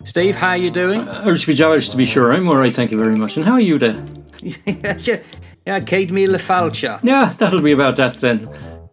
Steve, how are you doing? Urge to be sure. I'm all right, thank you very much. And how are you there? Ja, Cade Mila Falcha. Yeah, that'll be about that then,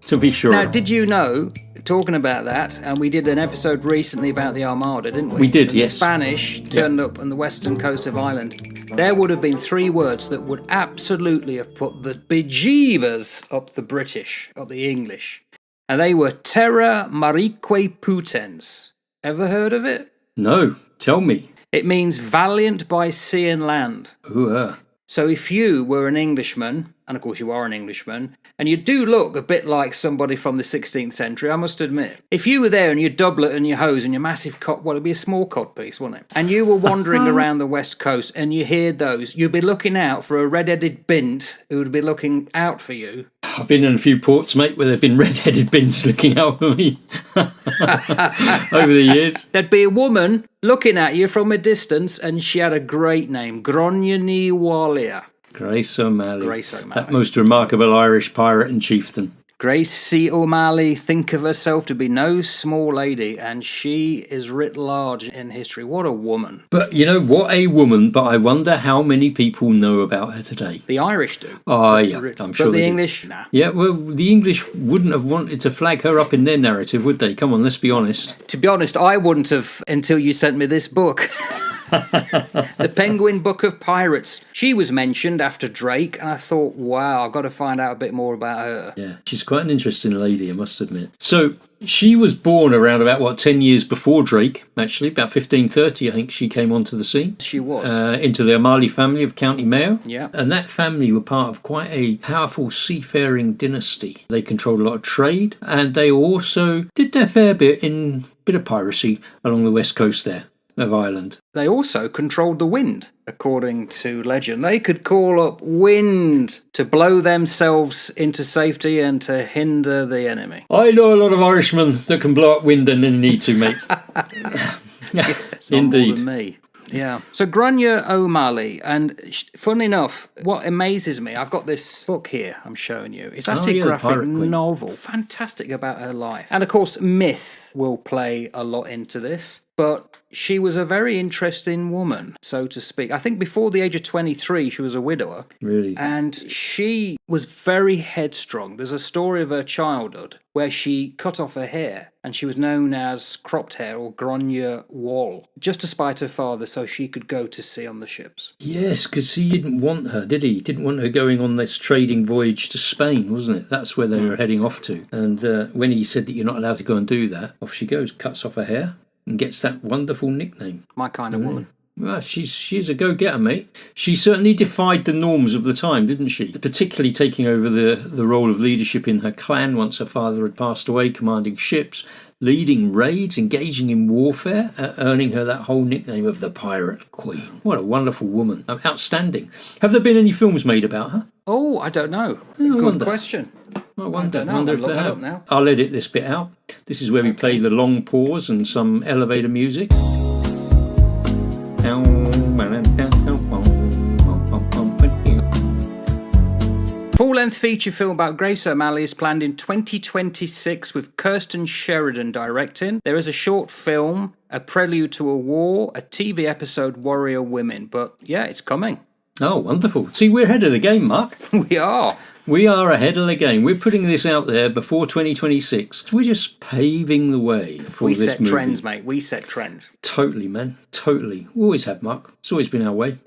to be sure. Now, did you know, talking about that, and we did an episode recently about the Armada, didn't we? We did, and yes. The Spanish turned up on the western coast of Ireland. There would have been three words that would absolutely have put the bejeebers up the British, up the English. And they were terra marique putens. Ever heard of it? No, tell me. It means valiant by sea and land. Ooh, So if you were an Englishman, and of course you are an Englishman, and you do look a bit like somebody from the 16th century, I must admit. If you were there in your doublet and your hose and your massive well, it'd be a small codpiece, wouldn't it? And you were wandering around the west coast and you heard those, you'd be looking out for a red-headed bint who would be looking out for you. I've been in a few ports, mate, where there have been red-headed bints looking out for me over the years. There'd be a woman looking at you from a distance, and she had a great name, Gronja ní Walia. Grace O'Malley. Grace O'Malley. That most remarkable Irish pirate and chieftain. Grace C. O'Malley, think of herself to be no small lady, and she is writ large in history. What a woman. But, you know, what a woman, but I wonder how many people know about her today. The Irish do. Oh, yeah, I'm sure But the they English, do. nah. Yeah, well, the English wouldn't have wanted to flag her up in their narrative, would they? Come on, let's be honest. To be honest, I wouldn't have until you sent me this book. The Penguin Book of Pirates. She was mentioned after Drake, and I thought, wow, I've got to find out a bit more about her. Yeah, she's quite an interesting lady, I must admit. So she was born around about, 10 years before Drake, actually. About 1530, I think she came onto the scene. She was. Into the O'Malley family of County Mayo. Yeah. And that family were part of quite a powerful seafaring dynasty. They controlled a lot of trade, and they also did their fair bit in a bit of piracy along the west coast there of Ireland. They also controlled the wind, according to legend. They could call up wind to blow themselves into safety and to hinder the enemy. I know a lot of Irishmen that can blow up wind and then need to, mate. Indeed. More than me. Yeah. So Gronja O'Malley, and funnily enough, what amazes me, I've got this book here I'm showing you. It's actually a graphic novel. Fantastic about her life. And of course, myth will play a lot into this. But she was a very interesting woman, so to speak. I think before the age of 23, she was a widower. Really? And she was very headstrong. There's a story of her childhood where she cut off her hair, and she was known as cropped hair or Gronja Wall, just to spite her father so she could go to sea on the ships. Yes, because he didn't want her, did he? He didn't want her going on this trading voyage to Spain, wasn't it? That's where they were heading off to. And when he said that you're not allowed to go and do that, off she goes, cuts off her hair, and gets that wonderful nickname. My kind of woman. Well, she's a go-getter, mate. She certainly defied the norms of the time, didn't she? Particularly taking over the role of leadership in her clan once her father had passed away, commanding ships, leading raids, engaging in warfare, earning her that whole nickname of the Pirate Queen. What a wonderful woman. Outstanding. Have there been any films made about her? Oh, I don't know. Good question. I wonder if they they have. Now. I'll edit this bit out. This is where we play the long pause and some elevator music. Full-length feature film about Grace O'Malley is planned in 2026 with Kirsten Sheridan directing. There is a short film, A Prelude to a War, a TV episode, Warrior Women. But yeah, it's coming. Oh, wonderful. See, we're ahead of the game, Mark. We are. We are ahead of the game. We're putting this out there before 2026. We're just paving the way for this movie. We set trends, mate. We set trends. Totally, man. Totally. We always have, Mark. It's always been our way.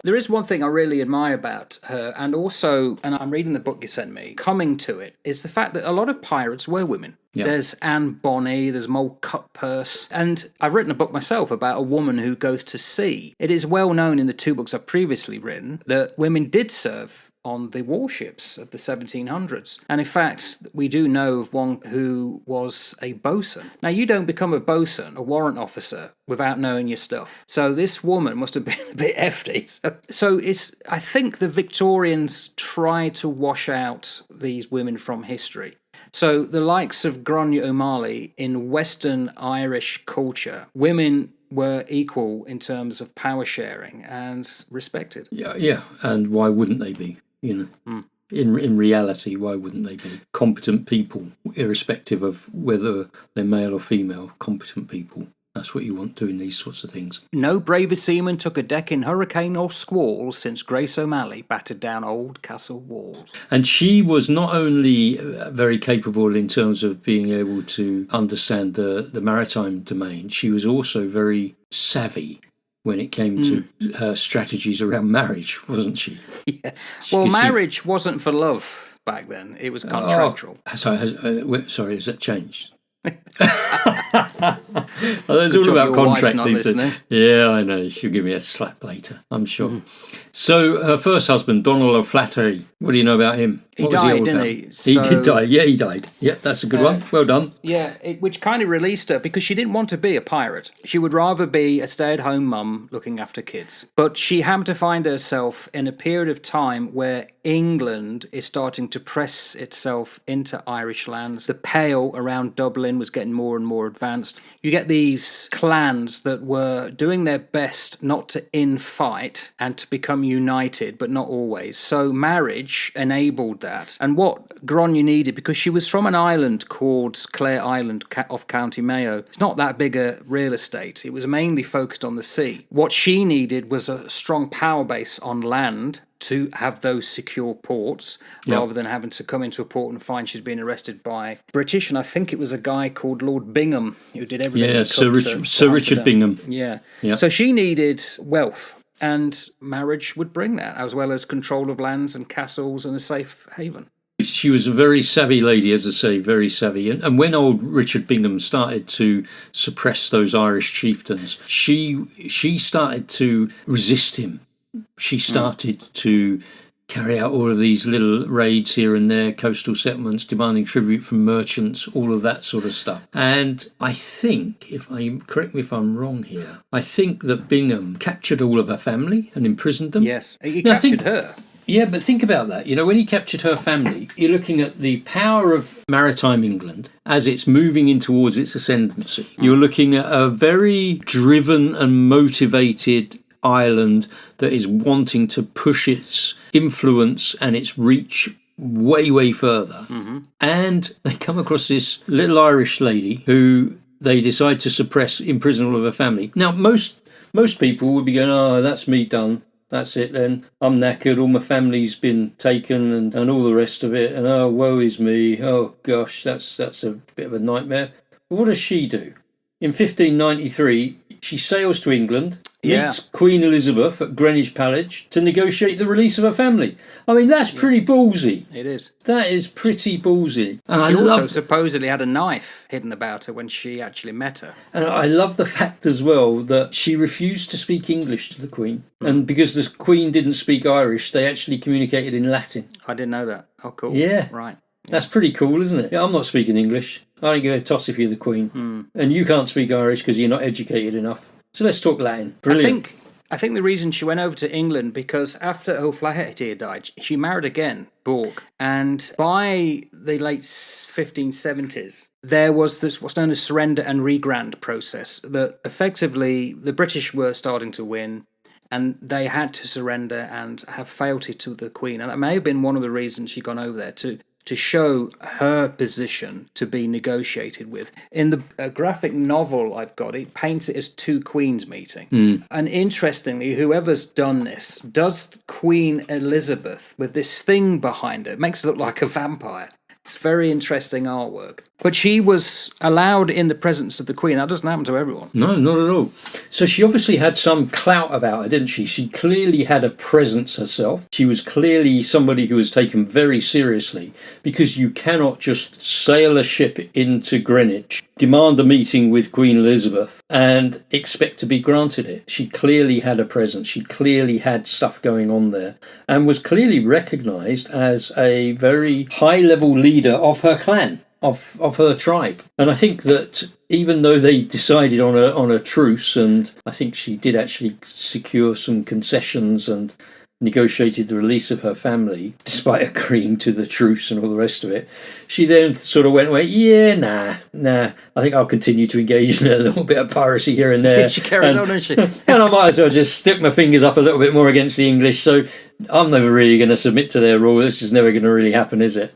There is one thing I really admire about her, and also, and I'm reading the book you sent me, coming to it, is the fact that a lot of pirates were women. Yeah. There's Anne Bonny, there's Moll Cutpurse, and I've written a book myself about a woman who goes to sea. It is well known in the two books I've previously written that women did serve on the warships of the 1700s. And in fact, we do know of one who was a bosun. Now, you don't become a bosun, a warrant officer, without knowing your stuff. So this woman must have been a bit hefty. So I think the Victorians tried to wash out these women from history. So the likes of Gronja O'Malley in Western Irish culture, women were equal in terms of power sharing and respected. Yeah, and why wouldn't they be? You know. In reality, why wouldn't they be competent people, irrespective of whether they're male or female? Competent people. That's what you want doing these sorts of things. No braver seaman took a deck in hurricane or squall since Grace O'Malley battered down old castle walls. And she was not only very capable in terms of being able to understand the maritime domain, she was also very savvy when it came to her strategies around marriage, wasn't she? Yes. Well, marriage wasn't for love back then. It was contractual. Sorry, has that changed? It's all about contract these days. Yeah, I know. She'll give me a slap later, I'm sure. So her first husband, Donald O'Flaherty, what do you know about him? He died, didn't he? He did die. Yeah, he died. Yeah, that's a good one. Well done. Yeah, which kind of released her because she didn't want to be a pirate. She would rather be a stay-at-home mum looking after kids. But she happened to find herself in a period of time where England is starting to press itself into Irish lands. The Pale around Dublin was getting more and more advanced. You get these clans that were doing their best not to infight and to become united, but not always. So marriage enabled that. And what Gráinne needed, because she was from an island called Clare Island off County Mayo, it's not that big a real estate. It was mainly focused on the sea. What she needed was a strong power base on land to have those secure ports, rather than having to come into a port and find she's been arrested by British. And I think it was a guy called Lord Bingham who did everything. Yeah, Sir Richard Bingham. Yeah. So she needed wealth, and marriage would bring that, as well as control of lands and castles and a safe haven. She was a very savvy lady, as I say, very savvy. And when old Richard Bingham started to suppress those Irish chieftains, she started to resist him. She started to carry out all of these little raids here and there, coastal settlements, demanding tribute from merchants, all of that sort of stuff. And I think, correct me if I'm wrong here, I think that Bingham captured all of her family and imprisoned them. Yes, he captured her. Yeah, but think about that. You know, when he captured her family, you're looking at the power of maritime England as it's moving in towards its ascendancy. You're looking at a very driven and motivated island that is wanting to push its influence and its reach way, way further. And they come across this little Irish lady who they decide to suppress, imprison all of her family. Now, most people would be going, oh, that's me done. That's it then. I'm knackered. All my family's been taken and all the rest of it. And oh, woe is me. Oh, gosh, that's a bit of a nightmare. But what does she do? In 1593, she sails to England, meets Queen Elizabeth at Greenwich Palace to negotiate the release of her family. I mean, that's pretty ballsy. It is. That is pretty ballsy. And she also supposedly had a knife hidden about her when she actually met her. And I love the fact as well that she refused to speak English to the Queen. And because the Queen didn't speak Irish, they actually communicated in Latin. I didn't know that. Oh, cool. Yeah. Right. That's pretty cool, isn't it? Yeah, I'm not speaking English. I don't give a toss if you're the Queen. And you can't speak Irish because you're not educated enough. So let's talk Latin. Brilliant. I think the reason she went over to England, because after O'Flaherty had died, she married again, Borg. And by the late 1570s, there was this what's known as surrender and regrant process, that effectively the British were starting to win, and they had to surrender and have fealty to the Queen. And that may have been one of the reasons she'd gone over there, to show her position to be negotiated with. In the graphic novel I've got, it paints it as two queens meeting. And interestingly, whoever's done this does Queen Elizabeth with this thing behind her. It makes her look like a vampire. It's very interesting artwork. But she was allowed in the presence of the Queen. That doesn't happen to everyone. No, not at all. So she obviously had some clout about her, didn't she? She clearly had a presence herself. She was clearly somebody who was taken very seriously, because you cannot just sail a ship into Greenwich, demand a meeting with Queen Elizabeth, and expect to be granted it. She clearly had a presence. She clearly had stuff going on there, and was clearly recognised as a very high-level leader of her clan. Of her tribe. And I think that even though they decided on a truce, and I think she did actually secure some concessions and negotiated the release of her family, despite agreeing to the truce and all the rest of it, she then sort of went away, nah, I think I'll continue to engage in a little bit of piracy here and there. She carries on, doesn't she? And I might as well just stick my fingers up a little bit more against the English, so I'm never really going to submit to their rule. This is never going to really happen, is it?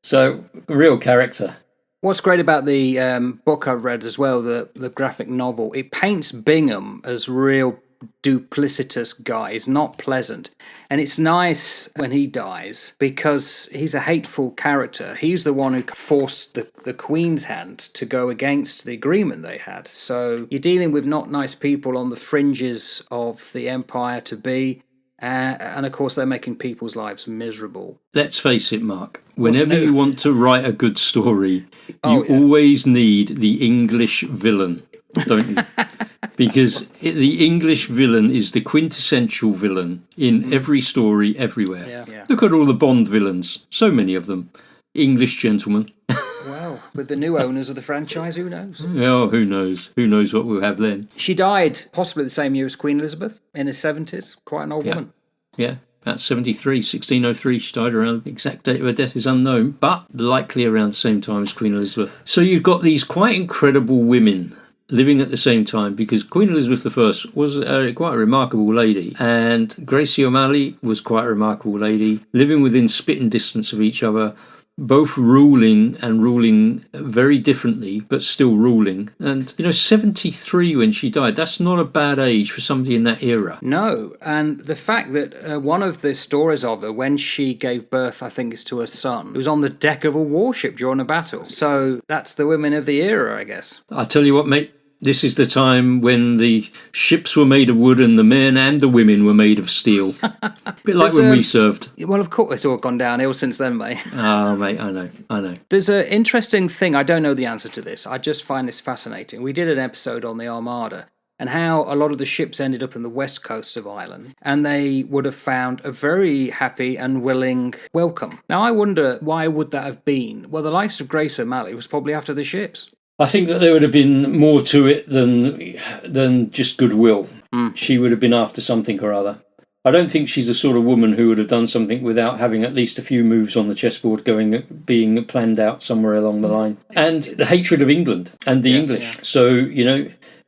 So, real character. What's great about the book I've read as well, the graphic novel, it paints Bingham as real duplicitous guy. He's not pleasant. And it's nice when he dies because he's a hateful character. He's the one who forced the Queen's hand to go against the agreement they had. So you're dealing with not nice people on the fringes of the empire to be. And of course, they're making people's lives miserable. Let's face it, Mark. Whenever you want to write a good story, you always need the English villain, don't you? Because the English villain is the quintessential villain in every story, everywhere. Yeah. Look at all the Bond villains. So many of them. English gentlemen. Well, with the new owners of the franchise, who knows? Oh, who knows? Who knows what we'll have then? She died possibly the same year as Queen Elizabeth, in her 70s. Quite an old woman. Yeah, about 1603 she died. Around the exact date of her death is unknown, but likely around the same time as Queen Elizabeth. So you've got these quite incredible women living at the same time, because Queen Elizabeth I was quite a remarkable lady, and Gracie O'Malley was quite a remarkable lady, living within spitting distance of each other, both ruling very differently, but still ruling. And, 73 when she died, that's not a bad age for somebody in that era. No, and the fact that one of the stories of her, when she gave birth, I think it's to her son, it was on the deck of a warship during a battle. So that's the women of the era, I guess. I tell you what, mate, this is the time when the ships were made of wood and the men and the women were made of steel. A bit like when we served. Well, of course, it's all gone downhill since then, mate. Oh, mate, I know. There's an interesting thing. I don't know the answer to this. I just find this fascinating. We did an episode on the Armada and how a lot of the ships ended up in the west coast of Ireland, and they would have found a very happy and willing welcome. Now, I wonder, why would that have been? Well, the likes of Grace O'Malley was probably after the ships. I think that there would have been more to it than just goodwill. She would have been after something or other. I don't think she's the sort of woman who would have done something without having at least a few moves on the chessboard being planned out somewhere along the line. And the hatred of England and the English. Yeah. So,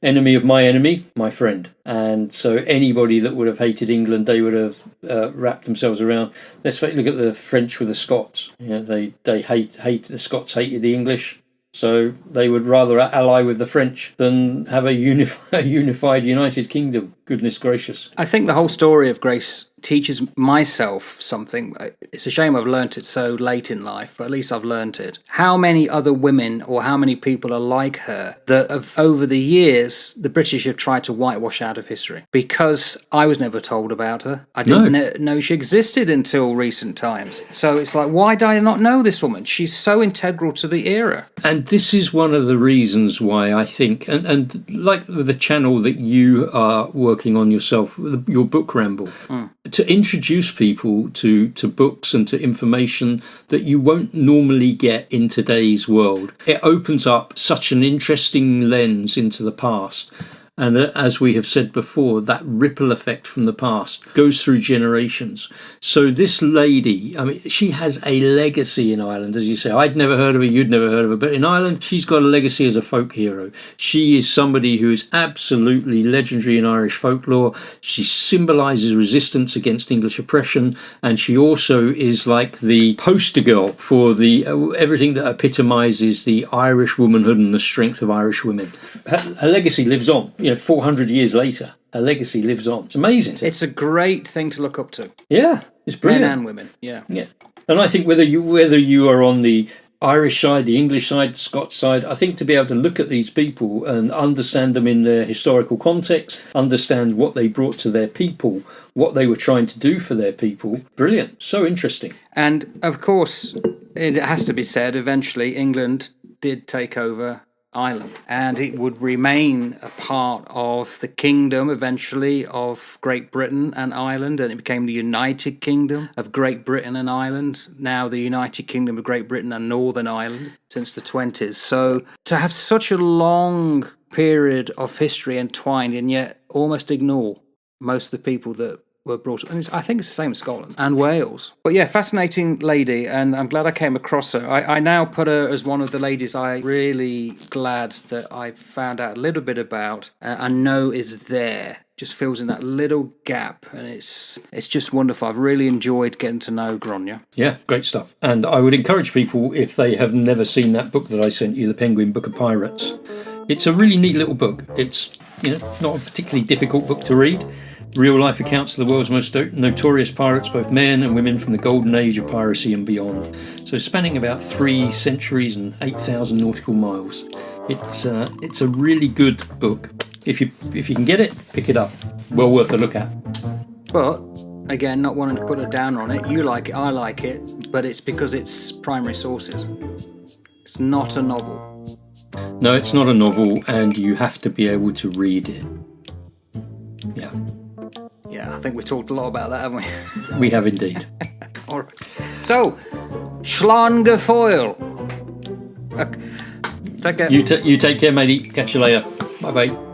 enemy of my enemy, my friend. And so anybody that would have hated England, they would have wrapped themselves around. Let's look at the French with the Scots. They hate the Scots hated the English. So they would rather ally with the French than have a unified United Kingdom. Goodness gracious. I think the whole story of Grace teaches myself something. It's a shame I've learnt it so late in life, but at least I've learnt it. How many other women or how many people are like her that over the years the British have tried to whitewash out of history? Because I was never told about her. I didn't know she existed until recent times. So it's like, why did I not know this woman? She's so integral to the era. And this is one of the reasons why I think, and like the channel that you are working on yourself, your book-ramble, to introduce people to books and to information that you won't normally get in today's world. It opens up such an interesting lens into the past. And as we have said before, that ripple effect from the past goes through generations. So this lady, she has a legacy in Ireland, as you say. I'd never heard of her, you'd never heard of her. But in Ireland, she's got a legacy as a folk hero. She is somebody who is absolutely legendary in Irish folklore. She symbolises resistance against English oppression. And she also is like the poster girl for everything that epitomises the Irish womanhood and the strength of Irish women. Her legacy lives on. 400 years later, her legacy lives on. It's amazing. It's a great thing to look up to. Yeah, it's brilliant. Men and women, yeah. And I think whether you are on the Irish side, the English side, the Scots side, I think to be able to look at these people and understand them in their historical context, understand what they brought to their people, what they were trying to do for their people, brilliant, so interesting. And of course, it has to be said, eventually England did take over Ireland, and it would remain a part of the kingdom eventually of Great Britain and Ireland, and it became the United Kingdom of Great Britain and Ireland, now the United Kingdom of Great Britain and Northern Ireland since the 20s. So to have such a long period of history entwined and yet almost ignore most of the people that were brought up. And I think it's the same in Scotland and Wales. But yeah, fascinating lady, and I'm glad I came across her. I now put her as one of the ladies I really glad that I found out a little bit about and know is there. Just fills in that little gap, and it's just wonderful. I've really enjoyed getting to know Grania. Yeah, great stuff. And I would encourage people, if they have never seen that book that I sent you, The Penguin Book of Pirates, it's a really neat little book. It's not a particularly difficult book to read. Real life accounts of the world's most notorious pirates, both men and women, from the golden age of piracy and beyond. So spanning about 3 centuries and 8,000 nautical miles. It's a really good book. If you can get it, pick it up. Well worth a look at. But again, not wanting to put a downer on it. You like it, I like it, but it's because it's primary sources. It's not a novel. No, it's not a novel, and you have to be able to read it. Yeah. Yeah, I think we talked a lot about that, haven't we? We have indeed. All right. So, Schlangefoil. Take care. You take care, matey. Catch you later. Bye-bye.